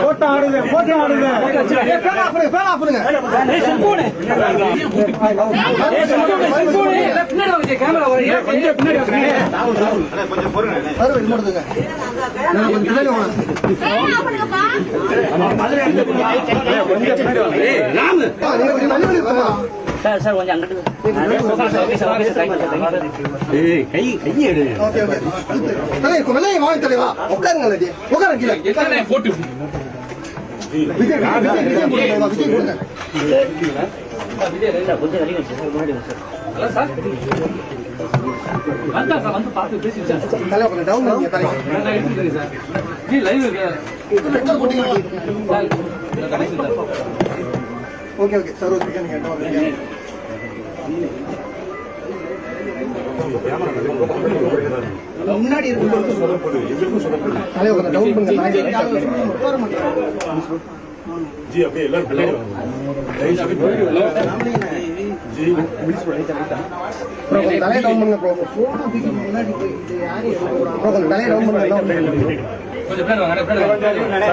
photo ஆடுது photo ஆடுது fan of பண்ணுங்க ஏய் செல்போன் பின்னாடி வாங்க கேமரா கொஞ்சம் பின்னாடி வாங்க கொஞ்சம் பொறுங்க சார் இது மட்டும்ங்க நான் கொஞ்சம் பின்னாடி வாங்க ஃபேன் ஆஃப் பண்ணுங்கப்பா கொஞ்சம் பின்னாடி வாங்க ஏய் ராம் நீங்க கொஞ்சம் தள்ளி போங்க சார் கொஞ்சம் அங்கட்டு ஏய் கை எடு ஓகே ஓகே தலைய கொல்லை வாங்க தலைவா உட்காருங்க உட்காருங்க கீழ போட்டு விஜய் கொடுங்க விஜய் ரெண்டா கொஞ்சம் வெளிய வந்து முன்னாடி வந்து சார் சார் வந்தா சார் வந்து பாத்து பேசி சார் தலைய கொஞ்சம் டவுன் பண்ணுங்க தலைய நான் எடுத்துறேன் சார் நீ லைவ் இருக்கு ரெக்கார்ட் போடுங்க ஓகே ஓகே சார் ஓகே நீங்க கேட்டா முன்னாடி இருக்கு தலைய கொஞ்சம் டவுன் பண்ணுங்க जी अभी எல்லாரும் பின்னாடி வாங்க जी மிஸ் பண்ணிட்டேன் ப்ரோ தலைய டவுன் பண்ணுங்க ப்ரோ போன் தூக்கி முன்னாடி போய் யாரு ப்ரோ தலைய டவுன் பண்ணுங்க கொஞ்சம் பேர் வாங்க